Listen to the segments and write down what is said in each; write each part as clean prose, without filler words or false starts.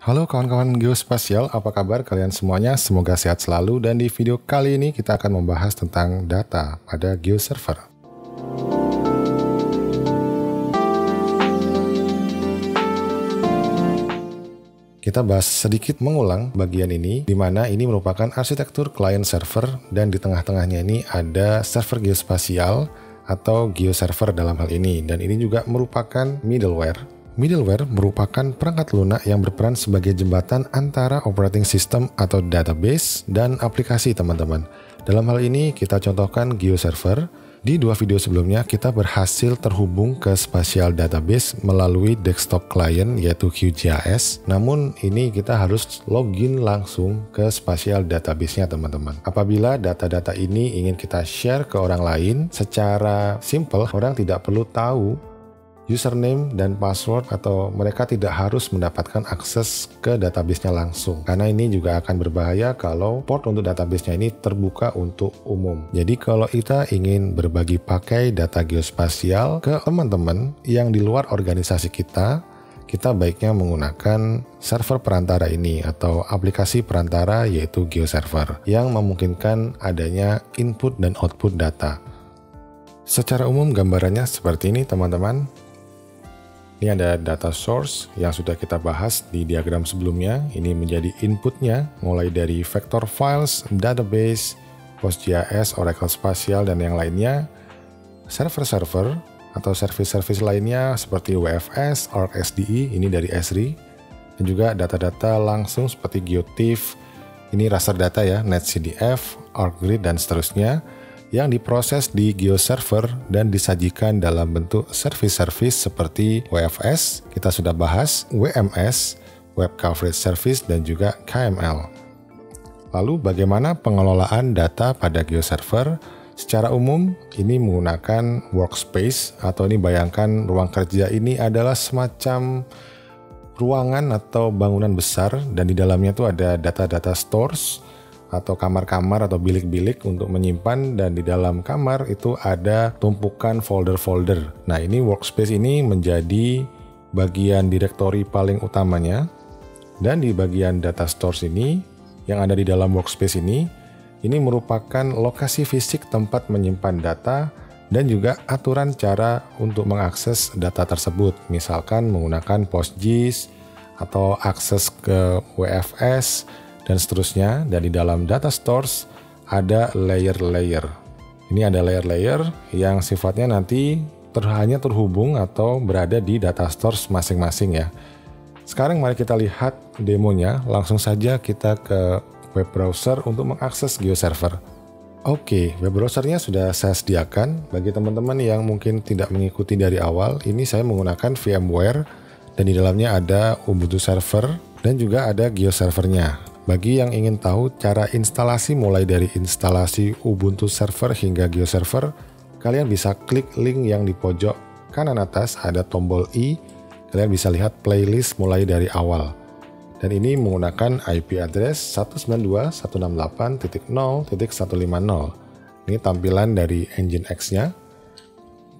Halo kawan-kawan geospasial, apa kabar kalian semuanya? Semoga sehat selalu, dan di video kali ini kita akan membahas tentang data pada GeoServer. Kita bahas sedikit mengulang bagian ini, di mana ini merupakan arsitektur client server dan di tengah-tengahnya ini ada server geospasial atau GeoServer dalam hal ini, dan ini juga merupakan middleware. Middleware merupakan perangkat lunak yang berperan sebagai jembatan antara operating system atau database dan aplikasi teman-teman. Dalam hal ini kita contohkan GeoServer. Di dua video sebelumnya kita berhasil terhubung ke spatial database melalui desktop client yaitu QGIS. Namun ini kita harus login langsung ke spatial database-nya teman-teman. Apabila data-data ini ingin kita share ke orang lain secara simple, orang tidak perlu tahu username dan password, atau mereka tidak harus mendapatkan akses ke database-nya langsung. Karena ini juga akan berbahaya kalau port untuk database-nya ini terbuka untuk umum. Jadi kalau kita ingin berbagi pakai data geospasial ke teman-teman yang di luar organisasi kita baiknya menggunakan server perantara ini atau aplikasi perantara yaitu GeoServer yang memungkinkan adanya input dan output data. Secara umum gambarannya seperti ini teman-teman. Ini ada data source yang sudah kita bahas di diagram sebelumnya. Ini menjadi inputnya mulai dari vector files, database, PostGIS, Oracle Spatial, dan yang lainnya. Server-server atau service-service lainnya seperti WFS, ArcSDE, ini dari Esri. Dan juga data-data langsung seperti GeoTIFF, ini raster data ya, NetCDF, ArcGrid, dan seterusnya, yang diproses di GeoServer dan disajikan dalam bentuk service-service seperti WFS, kita sudah bahas, WMS, Web Coverage Service, dan juga KML. Lalu bagaimana pengelolaan data pada GeoServer? Secara umum, ini menggunakan workspace, atau ini bayangkan ruang kerja ini adalah semacam ruangan atau bangunan besar, dan di dalamnya itu ada data-data stores, atau kamar-kamar atau bilik-bilik untuk menyimpan, dan di dalam kamar itu ada tumpukan folder-folder. Nah, ini workspace ini menjadi bagian direktori paling utamanya, dan di bagian data stores ini yang ada di dalam workspace ini merupakan lokasi fisik tempat menyimpan data dan juga aturan cara untuk mengakses data tersebut, misalkan menggunakan PostGIS atau akses ke WFS dan seterusnya. Dan di dalam data stores ada layer-layer. Ini ada layer-layer yang sifatnya nanti hanya terhubung atau berada di data stores masing-masing ya. Sekarang mari kita lihat demonya. Langsung saja kita ke web browser untuk mengakses GeoServer. Oke, web browsernya sudah saya sediakan. Bagi teman-teman yang mungkin tidak mengikuti dari awal, ini saya menggunakan VMware dan di dalamnya ada Ubuntu Server dan juga ada GeoServernya. Bagi yang ingin tahu cara instalasi mulai dari instalasi Ubuntu Server hingga GeoServer, kalian bisa klik link yang di pojok kanan atas, ada tombol i, kalian bisa lihat playlist mulai dari awal. Dan ini menggunakan IP address 192.168.0.150. Ini tampilan dari Nginx-nya,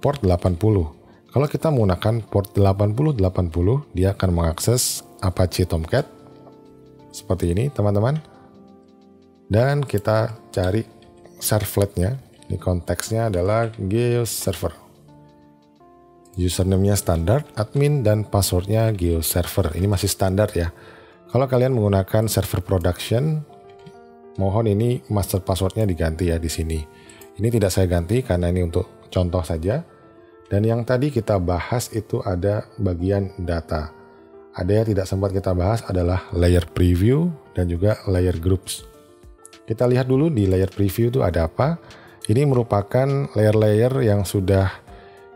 port 80. Kalau kita menggunakan port 8080, dia akan mengakses Apache Tomcat seperti ini teman-teman, dan kita cari servletnya. Ini konteksnya adalah GeoServer, username-nya standar, admin, dan passwordnya GeoServer. Ini masih standar ya. Kalau kalian menggunakan server production, mohon ini master passwordnya diganti ya di sini. Ini tidak saya ganti karena ini untuk contoh saja. Dan yang tadi kita bahas itu ada bagian data. Ada yang tidak sempat kita bahas adalah layer preview dan juga layer groups. Kita lihat dulu di layer preview itu ada apa. Ini merupakan layer-layer yang sudah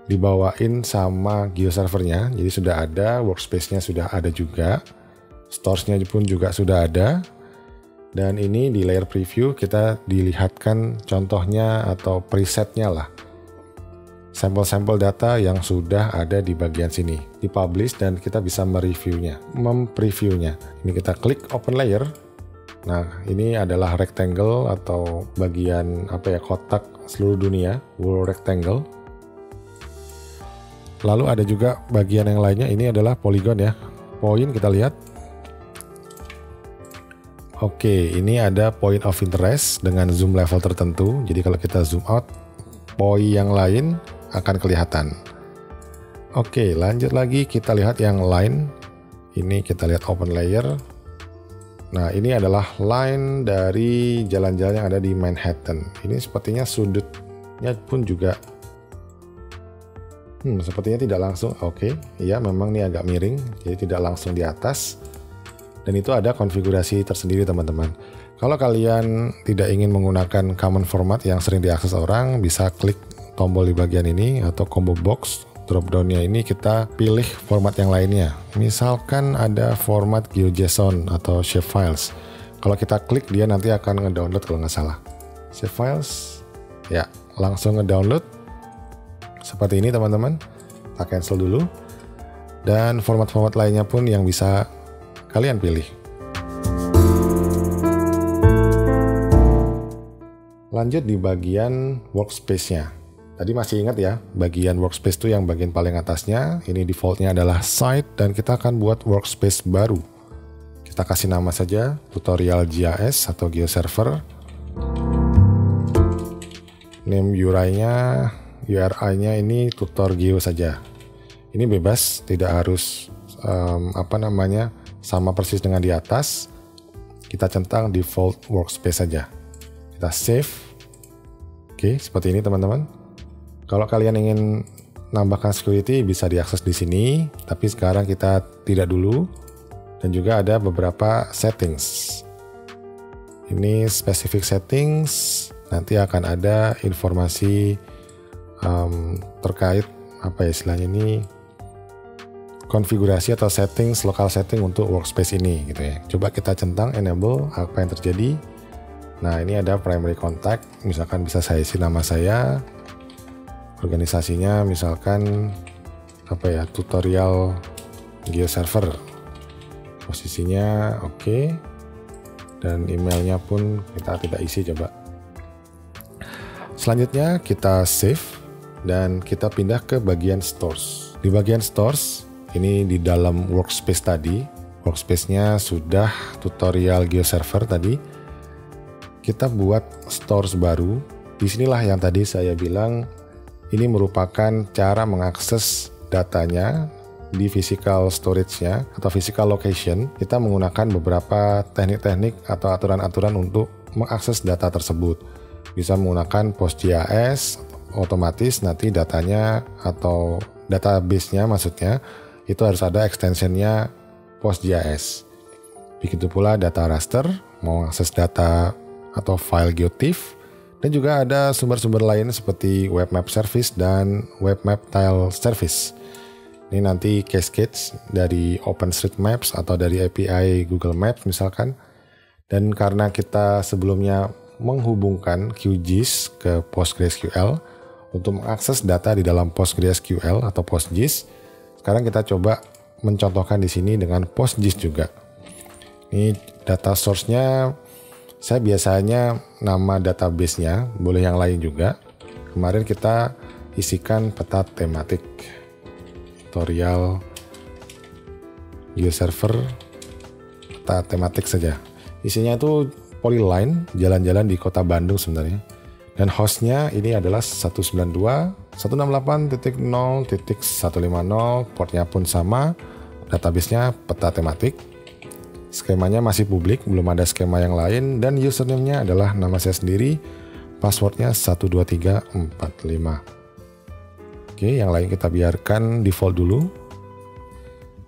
dibawain sama GeoServernya. Jadi sudah ada, workspace-nya sudah ada juga, stores-nya pun juga sudah ada. Dan ini di layer preview kita dilihatkan contohnya atau presetnya lah. Sampel-sampel data yang sudah ada di bagian sini, dipublish, dan kita bisa mempreviewnya. Ini kita klik open layer. Nah, ini adalah rectangle atau bagian kotak seluruh dunia, world rectangle. Lalu ada juga bagian yang lainnya, ini adalah polygon ya. Poin kita lihat. Oke, ini ada point of interest dengan zoom level tertentu. Jadi kalau kita zoom out, poin yang lain akan kelihatan. Oke, lanjut lagi kita lihat yang line. Ini kita lihat open layer. Nah, ini adalah line dari jalan-jalan yang ada di Manhattan. Ini sepertinya sudutnya pun juga sepertinya tidak langsung. Oke, iya memang ini agak miring, jadi tidak langsung di atas. Dan itu ada konfigurasi tersendiri teman-teman. Kalau kalian tidak ingin menggunakan common format yang sering diakses orang, bisa klik tombol di bagian ini atau combo box. Dropdownnya ini kita pilih format yang lainnya. Misalkan ada format GeoJSON atau shapefiles. Kalau kita klik dia nanti akan ngedownload kalau nggak salah. Shapefiles, ya langsung ngedownload. Seperti ini teman-teman. Kita cancel dulu. Dan format-format lainnya pun yang bisa kalian pilih. Lanjut di bagian workspace-nya. Tadi masih ingat ya, bagian workspace itu yang bagian paling atasnya. Ini defaultnya adalah site dan kita akan buat workspace baru. Kita kasih nama saja tutorial GIS atau GeoServer. Name URI-nya ini tutor geo saja. Ini bebas, tidak harus sama persis dengan di atas. Kita centang default workspace saja. Kita save. Oke, seperti ini teman-teman. Kalau kalian ingin nambahkan security bisa diakses di sini, tapi sekarang kita tidak dulu. Dan juga ada beberapa settings. Ini specific settings, nanti akan ada informasi terkait istilahnya ini konfigurasi atau settings, local setting untuk workspace ini gitu ya. Coba kita centang enable, apa yang terjadi. Nah, ini ada primary contact, misalkan bisa saya isi nama saya. Organisasinya misalkan tutorial GeoServer, posisinya oke. Dan emailnya pun kita tidak isi, coba. Selanjutnya kita save dan kita pindah ke bagian stores. Di bagian stores ini di dalam workspace tadi, workspace-nya sudah tutorial GeoServer tadi. Kita buat stores baru. Disinilah yang tadi saya bilang ini merupakan cara mengakses datanya di physical storage-nya atau physical location. Kita menggunakan beberapa teknik-teknik atau aturan-aturan untuk mengakses data tersebut. Bisa menggunakan PostGIS, otomatis nanti datanya atau database-nya maksudnya itu harus ada extension-nya PostGIS. Begitu pula data raster, mau akses data atau file GeoTIFF. Dan juga ada sumber-sumber lain seperti Web Map Service dan Web Map Tile Service. Ini nanti cascades dari OpenStreetMaps atau dari API Google Maps misalkan. Dan karena kita sebelumnya menghubungkan QGIS ke PostgreSQL untuk mengakses data di dalam PostgreSQL atau PostGIS, sekarang kita coba mencontohkan di sini dengan PostGIS juga. Ini data source-nya. Saya biasanya nama database-nya, boleh yang lain juga. Kemarin kita isikan peta tematik. Tutorial GeoServer, peta tematik saja. Isinya itu polyline, jalan-jalan di kota Bandung sebenarnya. Dan host-nya ini adalah 192.168.0.150, portnya pun sama. Database-nya peta tematik. Skemanya masih publik, belum ada skema yang lain, dan username-nya adalah nama saya sendiri, passwordnya 12345. Oke, yang lain kita biarkan default dulu.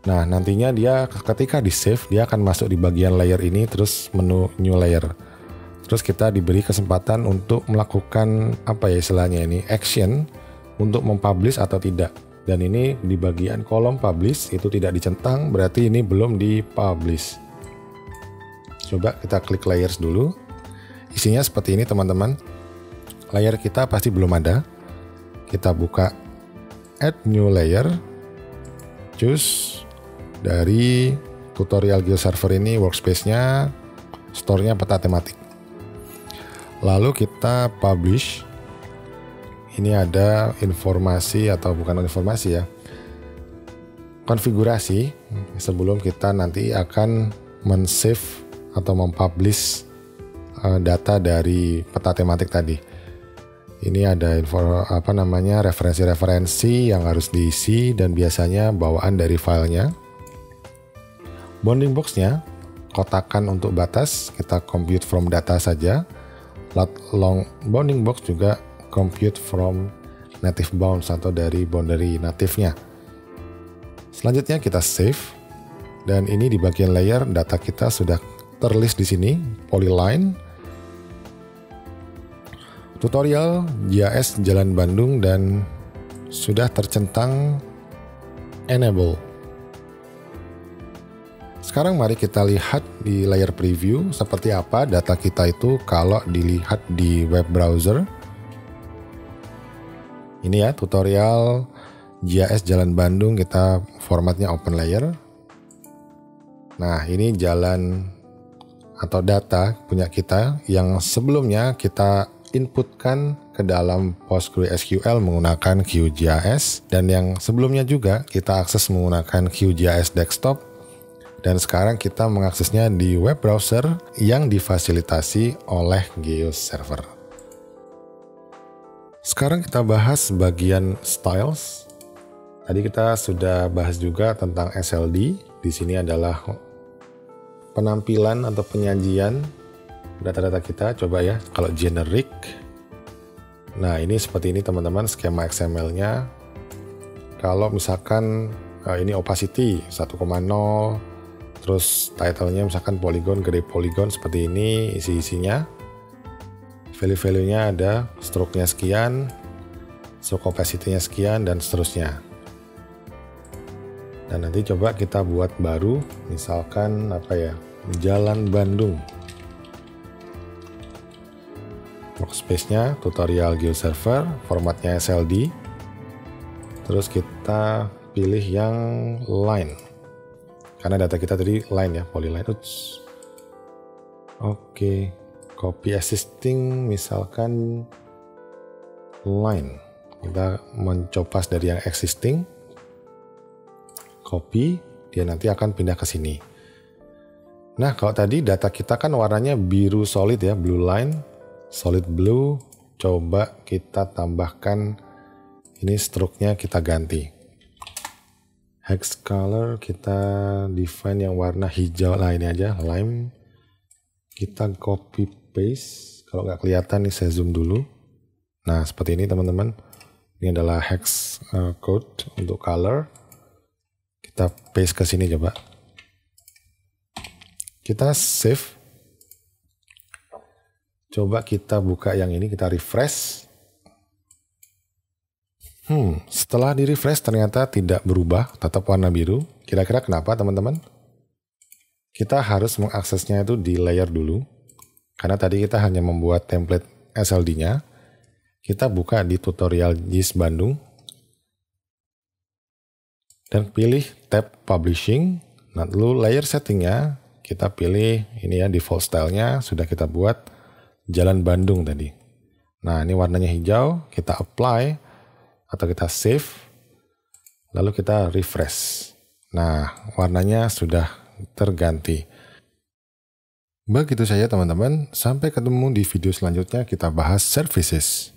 Nah, nantinya dia ketika di save, dia akan masuk di bagian layer ini, terus menu new layer. Terus kita diberi kesempatan untuk melakukan istilahnya ini, action untuk mempublish atau tidak. Dan ini di bagian kolom publish itu tidak dicentang, berarti ini belum dipublish. Coba kita klik layers dulu. Isinya seperti ini teman-teman. Layer kita pasti belum ada. Kita buka add new layer. Choose dari tutorial GeoServer ini workspace-nya, store-nya peta tematik. Lalu kita publish. Ini ada informasi atau bukan informasi ya. Konfigurasi sebelum kita nanti akan men-save atau mempublish data dari peta tematik tadi. Ini ada referensi-referensi yang harus diisi dan biasanya bawaan dari filenya. Bounding box-nya, kotakan untuk batas, kita compute from data saja. Lat long bounding box juga compute from native bounds atau dari boundary native-nya. Selanjutnya kita save. Dan ini di bagian layer data kita sudah terlist di sini, polyline. Tutorial GIS Jalan Bandung dan sudah tercentang enable. Sekarang mari kita lihat di layar preview seperti apa data kita itu kalau dilihat di web browser. Ini ya tutorial GIS Jalan Bandung, kita formatnya open layer. Nah, ini jalan atau data punya kita yang sebelumnya kita inputkan ke dalam PostgreSQL menggunakan QGIS, dan yang sebelumnya juga kita akses menggunakan QGIS Desktop, dan sekarang kita mengaksesnya di web browser yang difasilitasi oleh GeoServer. Sekarang kita bahas bagian styles. Tadi kita sudah bahas juga tentang SLD. Di sini adalah penampilan atau penyajian data-data kita. Coba ya, kalau generic, nah ini seperti ini teman-teman skema XML-nya. Kalau misalkan ini opacity 1,0, terus title-nya misalkan polygon, gede polygon, seperti ini isi-isinya. Value-value-nya ada, stroke-nya sekian, stroke opacity-nya sekian, dan seterusnya. Dan nanti coba kita buat baru, misalkan Jalan Bandung. Workspace-nya tutorial GeoServer, formatnya SLD. Terus kita pilih yang line. Karena data kita tadi line ya, polyline. Oke, copy existing misalkan line. Kita mencopas dari yang existing. Copy, dia nanti akan pindah ke sini. Nah, kalau tadi data kita kan warnanya biru solid ya, blue line. Solid blue, coba kita tambahkan ini stroke-nya kita ganti. Hex color kita define yang warna hijau lah, ini aja lime. Kita copy paste, kalau nggak kelihatan nih saya zoom dulu. Nah seperti ini teman-teman, ini adalah hex code untuk color. Kita paste ke sini coba. Kita save. Coba kita buka yang ini, kita refresh. Setelah di refresh ternyata tidak berubah, tetap warna biru. Kira-kira kenapa teman-teman? Kita harus mengaksesnya itu di layer dulu. Karena tadi kita hanya membuat template SLD-nya. Kita buka di tutorial GIS Bandung. Dan pilih tab Publishing. Nah, lalu layer settingnya kita pilih ini ya, default style-nya sudah kita buat Jalan Bandung tadi. Nah ini warnanya hijau, kita apply atau kita save, lalu kita refresh. Nah warnanya sudah terganti. Begitu saja teman-teman, sampai ketemu di video selanjutnya kita bahas services.